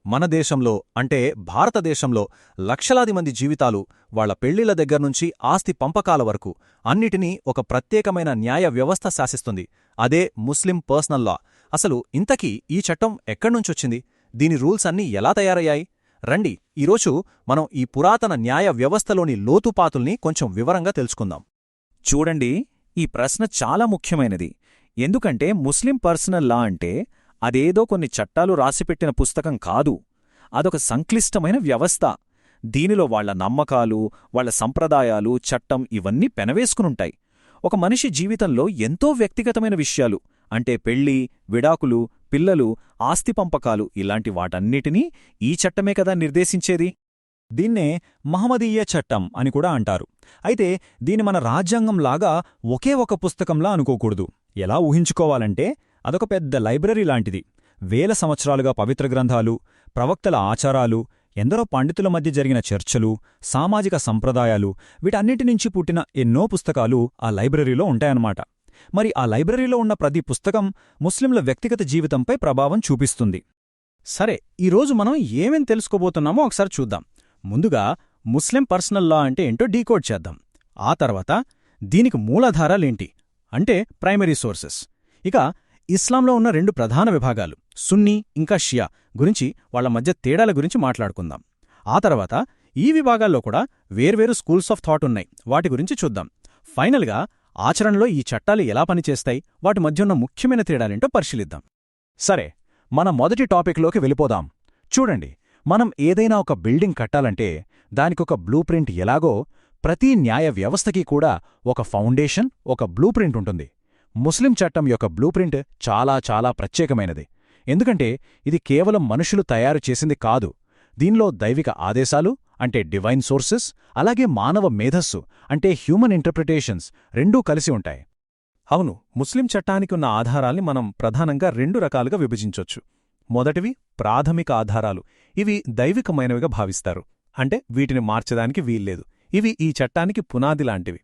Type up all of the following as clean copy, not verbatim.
మన దేశంలో అంటే భారతదేశంలో లక్షలాది మంది జీవితాలు వాళ్ల పెళ్లిళ్ల దగ్గర్నుంచి ఆస్తి పంపకాల వరకు అన్నిటినీ ఒక ప్రత్యేకమైన న్యాయ వ్యవస్థ శాసిస్తుంది. అదే ముస్లిం పర్సనల్ లా. అసలు ఇంతకీ ఈ చట్టం ఎక్కడ్నుంచొచ్చింది? దీని రూల్స్ అన్నీ ఎలా తయారయ్యాయి? రండి, ఈరోజు మనం ఈ పురాతన న్యాయ వ్యవస్థలోని లోతుపాతుల్ని కొంచెం వివరంగా తెలుసుకుందాం. చూడండి, ఈ ప్రశ్న చాలా ముఖ్యమైనది. ఎందుకంటే ముస్లిం పర్సనల్ లా అంటే అదేదో కొన్ని చట్టాలు రాసిపెట్టిన పుస్తకం కాదు. అదొక సంక్లిష్టమైన వ్యవస్థ. దీనిలో వాళ్ల నమ్మకాలు, వాళ్ల సంప్రదాయాలు, చట్టం ఇవన్నీ పెనవేసుకునుంటాయి. ఒక మనిషి జీవితంలో ఎంతో వ్యక్తిగతమైన విషయాలు అంటే పెళ్లి, విడాకులు, పిల్లలు, ఆస్తి పంపకాలు ఇలాంటి వాటన్నిటినీ ఈ చట్టమే కదా నిర్దేశించేది. దీన్నే మహమ్మదీయ చట్టం అని కూడా అంటారు. అయితే దీని మన రాజ్యాంగంలాగా ఒకే ఒక పుస్తకంలా అనుకోకూడదు. ఎలా ఊహించుకోవాలంటే అదొక పెద్ద లైబ్రరీ లాంటిది. వేల సంవత్సరాలుగా పవిత్ర గ్రంథాలు, ప్రవక్తల ఆచారాలు, ఎందరో పండితుల మధ్య జరిగిన చర్చలు, సామాజిక సంప్రదాయాలు వీటన్నిటినుంచి పుట్టిన ఎన్నో పుస్తకాలు ఆ లైబ్రరీలో ఉంటాయన్నమాట. మరి ఆ లైబ్రరీలో ఉన్న ప్రతి పుస్తకం ముస్లింల వ్యక్తిగత జీవితంపై ప్రభావం చూపిస్తుంది. సరే, ఈరోజు మనం ఏమేం తెలుసుకోబోతున్నామో ఒకసారి చూద్దాం. ముందుగా ముస్లిం పర్సనల్ లా అంటే ఏంటో డీకోడ్ చేద్దాం. ఆ తర్వాత దీనికి మూలాధారాలేంటి అంటే ప్రైమరీ సోర్సెస్. ఇక ఇస్లాంలో ఉన్న రెండు ప్రధాన విభాగాలు సున్నీ ఇంకా షియా గురించి, వాళ్ల మధ్య తేడాల గురించి మాట్లాడుకుందాం. ఆ తర్వాత ఈ విభాగాల్లో కూడా వేర్వేరు స్కూల్స్ ఆఫ్ థాట్ ఉన్నాయి, వాటి గురించి చూద్దాం. ఫైనల్గా ఆచరణలో ఈ చట్టాలు ఎలా పనిచేస్తాయి, వాటి మధ్య ఉన్న ముఖ్యమైన తేడాలేంటో పరిశీలిద్దాం. సరే, మన మొదటి టాపిక్లోకి వెళ్ళిపోదాం. చూడండి, మనం ఏదైనా ఒక బిల్డింగ్ కట్టాలంటే దానికొక బ్లూ ప్రింట్ ఎలాగో ప్రతి న్యాయ వ్యవస్థకి కూడా ఒక ఫౌండేషన్, ఒక బ్లూ ప్రింట్ ఉంటుంది. ముస్లిం చట్టం యొక్క బ్లూ ప్రింట్ చాలా చాలా ప్రత్యేకమైనది. ఎందుకంటే ఇది కేవలం మనుషులు తయారు చేసింది కాదు. దీనిలో దైవిక ఆదేశాలు అంటే డివైన్ సోర్సెస్, అలాగే మానవ మేధస్సు అంటే హ్యూమన్ ఇంటర్ప్రిటేషన్స్ రెండూ కలిసి ఉంటాయి. అవును, ముస్లిం చట్టానికి ఉన్న ఆధారాల్ని మనం ప్రధానంగా రెండు రకాలుగా విభజించొచ్చు. మొదటివి ప్రాథమిక ఆధారాలు. ఇవి దైవికమైనవిగా భావిస్తారు, అంటే వీటిని మార్చడానికి వీల్లేదు. ఇవి ఈ చట్టానికి పునాది లాంటివి.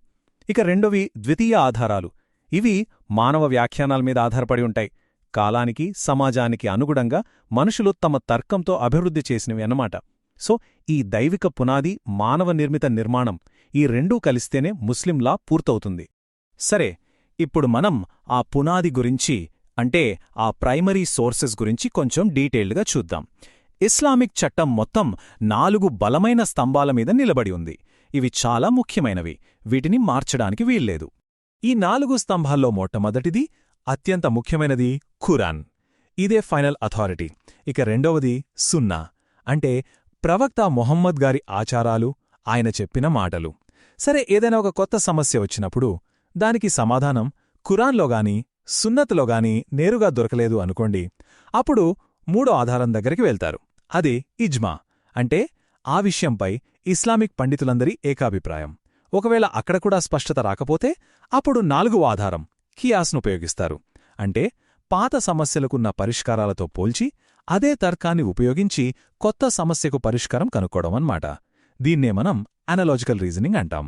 ఇక రెండోవి ద్వితీయ ఆధారాలు. ఇవి మానవ వ్యాఖ్యానాల మీద ఆధారపడి ఉంటాయి. కాలానికి, సమాజానికి అనుగుణంగా మనుషులు తమ తర్కంతో అభివృద్ధి చేసినవి అన్నమాట. సో ఈ దైవిక పునాది, మానవ నిర్మిత నిర్మాణం ఈ రెండూ కలిస్తేనే ముస్లింలా పూర్తవుతుంది. సరే, ఇప్పుడు మనం ఆ పునాది గురించి అంటే ఆ ప్రైమరీ సోర్సెస్ గురించి కొంచెం డీటెయిల్డ్గా చూద్దాం. ఇస్లామిక్ చట్టం మొత్తం 4 బలమైన స్తంభాల మీద నిలబడి ఉంది. ఇవి చాలా ముఖ్యమైనవి, వీటిని మార్చడానికి వీల్లేదు. ఈ 4 స్తంభాల్లో మొట్టమొదటిది, అత్యంత ముఖ్యమైనది ఖురాన్. ఇదే ఫైనల్ అథారిటీ. ఇక రెండవది సున్నా, అంటే ప్రవక్త మొహమ్మద్ గారి ఆచారాలు, ఆయన చెప్పిన మాటలు. సరే, ఏదైనా ఒక కొత్త సమస్య వచ్చినప్పుడు దానికి సమాధానం ఖురాన్లోగాని సున్నత్లోగాని నేరుగా దొరకలేదు అనుకోండి, అప్పుడు మూడో ఆధారం దగ్గరికి వెళ్తారు. అదే ఇజ్మా, అంటే ఆ విషయంపై ఇస్లామిక్ పండితులందరి ఏకాభిప్రాయం. ఒకవేళ అక్కడ కూడా స్పష్టత రాకపోతే అప్పుడు 4వ ఆధారం ఖియాస్నుపయోగిస్తారు. అంటే పాత సమస్యలకున్న పరిష్కారాలతో పోల్చి అదే తర్కాన్ని ఉపయోగించి కొత్త సమస్యకు పరిష్కారం కనుక్కోవడం అన్నమాట. దీన్నే మనం అనాలాజికల్ రీజనింగ్ అంటాం.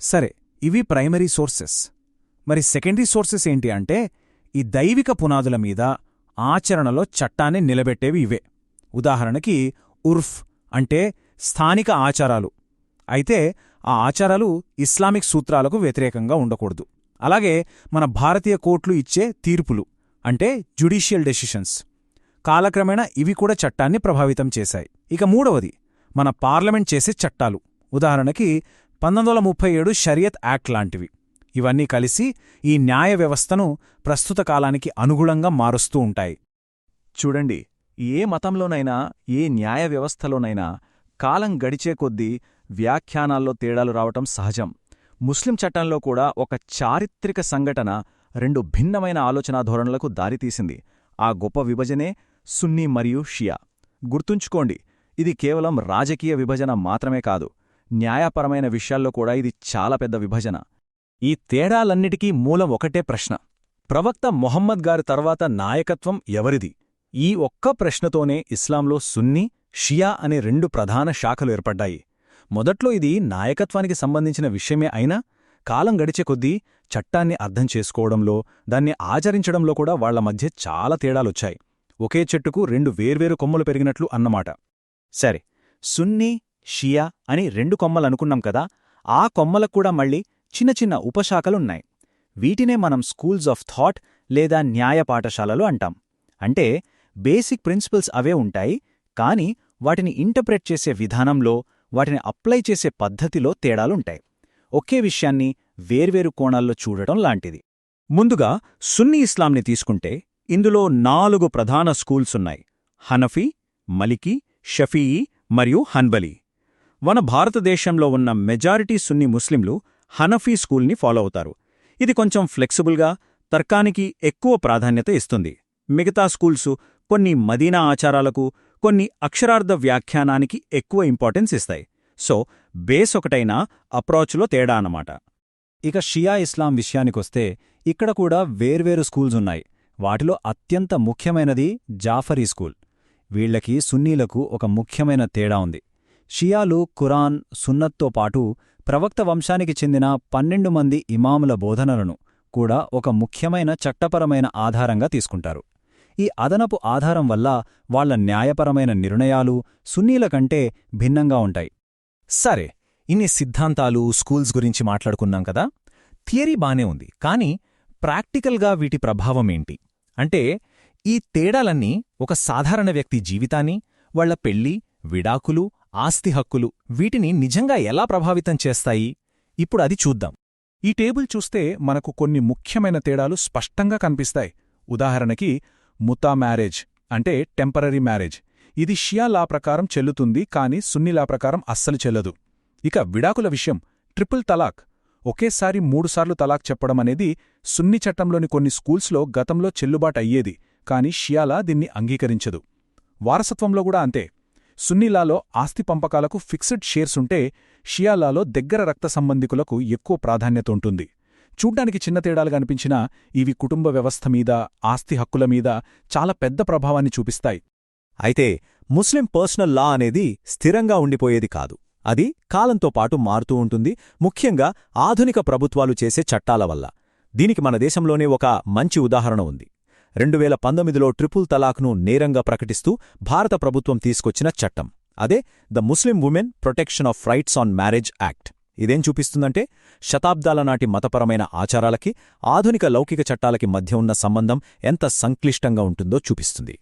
సరే, ఇవి ప్రైమరీ సోర్సెస్. మరి సెకండరీ సోర్సెస్ ఏంటి అంటే ఈ దైవిక పునాదుల మీద ఆచరణలో చట్టాన్ని నిలబెట్టేవి ఇవే. ఉదాహరణకి ఉర్ఫ్ అంటే స్థానిక ఆచారాలు. అయితే ఆ ఆచారాలు ఇస్లామిక్ సూత్రాలకు వ్యతిరేకంగా ఉండకూడదు. అలాగే మన భారతీయ కోర్టులు ఇచ్చే తీర్పులు అంటే జ్యుడిషియల్ డెసిషన్స్. కాలక్రమేణా ఇవి కూడా చట్టాన్ని ప్రభావితం చేశాయి. ఇక మూడవది మన పార్లమెంట్ చేసే చట్టాలు. ఉదాహరణకి 1937 షరియత్ యాక్ట్ లాంటివి. ఇవన్నీ కలిసి ఈ న్యాయ వ్యవస్థను ప్రస్తుత కాలానికి అనుగుణంగా మారుస్తూ ఉంటాయి. చూడండి, ఏ మతంలోనైనా ఏ న్యాయ వ్యవస్థలోనైనా కాలం గడిచే కొద్దీ వ్యాఖ్యానాల్లో తేడాలు రావటం సహజం. ముస్లిం చట్టంలో కూడా ఒక చారిత్రక సంఘటన 2 భిన్నమైన ఆలోచనా ధోరణులకు దారితీసింది. ఆ గొప్ప విభజనే సున్నీ మరియు షియా. గుర్తుంచుకోండి, ఇది కేవలం రాజకీయ విభజన మాత్రమే కాదు, న్యాయపరమైన విషయాల్లో కూడా ఇది చాలా పెద్ద విభజన. ఈ తేడాలన్నిటికీ మూలం ఒకటే ప్రశ్న: ప్రవక్త మొహమ్మద్ గారి తర్వాత నాయకత్వం ఎవరిది? ఈ ఒక్క ప్రశ్నతోనే ఇస్లాంలో సున్నీ, షియా అనే 2 ప్రధాన శాఖలు ఏర్పడ్డాయి. మొదట్లో ఇది నాయకత్వానికి సంబంధించిన విషయమే అయినా కాలం గడిచే కొద్దీ చట్టాన్ని అర్థం చేసుకోవడంలో, దాన్ని ఆచరించడంలో కూడా వాళ్ల మధ్య చాలా తేడాలొచ్చాయి. ఒకే చెట్టుకు రెండు వేర్వేరు కొమ్మలు పెరిగినట్లు అన్నమాట. సరే, సున్నీ, షియా అని రెండు కొమ్మలనుకున్నాం కదా, ఆ కొమ్మలకు కూడా మళ్ళీ చిన్న చిన్న ఉపశాఖలున్నాయి. వీటినే మనం స్కూల్స్ ఆఫ్ థాట్ లేదా న్యాయ పాఠశాలలు అంటాం. అంటే బేసిక్ ప్రిన్సిపల్స్ అవే ఉంటాయి, కాని వాటిని ఇంటర్ప్రెట్ చేసే విధానంలో, వాటిని అప్లై చేసే పద్ధతిలో తేడాలుంటాయి. ఒకే విషయాన్ని వేర్వేరు కోణాల్లో చూడటం లాంటిది. ముందుగా సున్నీ ఇస్లాంని తీసుకుంటే ఇందులో 4 ప్రధాన స్కూల్సున్నాయి: హనఫీ, మలికీ, షఫీయీ మరియు హన్బలీ. మన భారతదేశంలో ఉన్న మెజారిటీ సున్నీ ముస్లింలు హనఫీ స్కూల్ని ఫాలో అవుతారు. ఇది కొంచెం ఫ్లెక్సిబుల్గా, తర్కానికి ఎక్కువ ప్రాధాన్యత ఇస్తుంది. మిగతా స్కూల్సు కొన్ని మదీనా ఆచారాలకు, కొన్ని అక్షరార్థ వ్యాఖ్యానానికి ఎక్కువ ఇంపార్టెన్స్ ఇస్తాయి. సో బేస్ ఒకటైనా అప్రోచ్లో తేడా అన్నమాట. ఇక షియా ఇస్లాం విషయానికొస్తే ఇక్కడ కూడా వేర్వేరు స్కూల్సున్నాయి. వాటిలో అత్యంత ముఖ్యమైనది జాఫరీ స్కూల్. వీళ్లకి సున్నీలకు ఒక ముఖ్యమైన తేడా ఉంది. షియాలు ఖురాన్, సున్నత్తో పాటు ప్రవక్త వంశానికి చెందిన 12 మంది ఇమాముల బోధనలను కూడా ఒక ముఖ్యమైన చట్టపరమైన ఆధారంగా తీసుకుంటారు. ఈ అదనపు ఆధారం వల్ల వాళ్ల న్యాయపరమైన నిర్ణయాలు సున్నీల కంటే భిన్నంగా ఉంటాయి. సరే, ఇన్ని సిద్ధాంతాలు, స్కూల్స్ గురించి మాట్లాడుకున్నాం కదా. థియరీ బానే ఉంది, కానీ ప్రాక్టికల్గా వీటి ప్రభావమేంటి? అంటే ఈ తేడాలన్నీ ఒక సాధారణ వ్యక్తి జీవితాన్ని, వాళ్ల పెళ్లి, విడాకులు, ఆస్తి హక్కులు వీటిని నిజంగా ఎలా ప్రభావితం చేస్తాయి? ఇప్పుడు అది చూద్దాం. ఈ టేబుల్ చూస్తే మనకు కొన్ని ముఖ్యమైన తేడాలు స్పష్టంగా కనిపిస్తాయి. ఉదాహరణకి ముతా మ్యారేజ్ అంటే టెంపరరీ మ్యారేజ్. ఇది షియా లా ప్రకారం చెల్లుతుంది, కానీ సున్నీ లా ప్రకారం అస్సలు చెల్లదు. ఇక విడాకుల విషయం, ట్రిపుల్ తలాక్, ఒకేసారి 3 సార్లు తలాక్ చెప్పడమనేది సున్నీ చట్టంలోని కొన్ని స్కూల్స్లో గతంలో చెల్లుబాటు అయ్యేది, కానీ షియాలా దీన్ని అంగీకరించదు. వారసత్వంలో కూడా అంతే. సున్నీలాలో ఆస్తి పంపకాలకు ఫిక్స్డ్ షేర్స్ ఉంటే, షియాలాలో దగ్గర రక్త సంబంధికులకు ఎక్కువ ప్రాధాన్యత ఉంటుంది. చూడ్డానికి చిన్న తేడాలుగా అనిపించినా ఇవి కుటుంబ వ్యవస్థ మీద, ఆస్తి హక్కుల మీద చాలా పెద్ద ప్రభావాన్ని చూపిస్తాయి. అయితే ముస్లిం పర్సనల్ లా అనేది స్థిరంగా ఉండిపోయేది కాదు. అది కాలంతో పాటు మారుతూ ఉంటుంది, ముఖ్యంగా ఆధునిక ప్రభుత్వాలు చేసే చట్టాల వల్ల. దీనికి మన దేశంలోనే ఒక మంచి ఉదాహరణ ఉంది. 2019లో ట్రిపుల్ తలాక్ను నేరంగా ప్రకటిస్తూ భారత ప్రభుత్వం తీసుకొచ్చిన చట్టం. అదే the Muslim women protection of rights on marriage act. ఇదేం చూపిస్తుందంటే, శతాబ్దాల నాటి మతపరమైన ఆచారాలకి, ఆధునిక లౌకిక చట్టాలకి మధ్య ఉన్న సంబంధం ఎంత సంక్లిష్టంగా ఉంటుందో చూపిస్తుంది.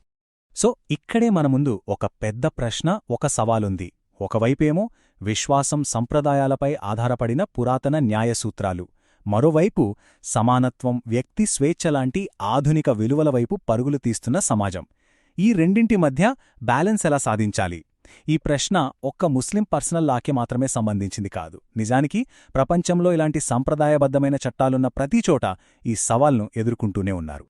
సో ఇక్కడే మన ముందు ఒక పెద్ద ప్రశ్న, ఒక సవాలుంది. ఒకవైపేమో విశ్వాసం, సంప్రదాయాలపై ఆధారపడిన పురాతన న్యాయసూత్రాలు, మరోవైపు సమానత్వం, వ్యక్తి స్వేచ్ఛలాంటి ఆధునిక విలువల వైపు పరుగులు తీస్తున్న సమాజం. ఈ రెండింటి మధ్య బ్యాలెన్స్ ఎలా సాధించాలి? ఈ ప్రశ్న ఒక్క ముస్లిం పర్సనల్ లాకే మాత్రమే సంబంధించింది కాదు. నిజానికి ప్రపంచంలో ఇలాంటి సంప్రదాయబద్ధమైన చట్టాలున్న ప్రతిచోటా ఈ సవాల్ను ఎదుర్కొంటూనే ఉన్నారు.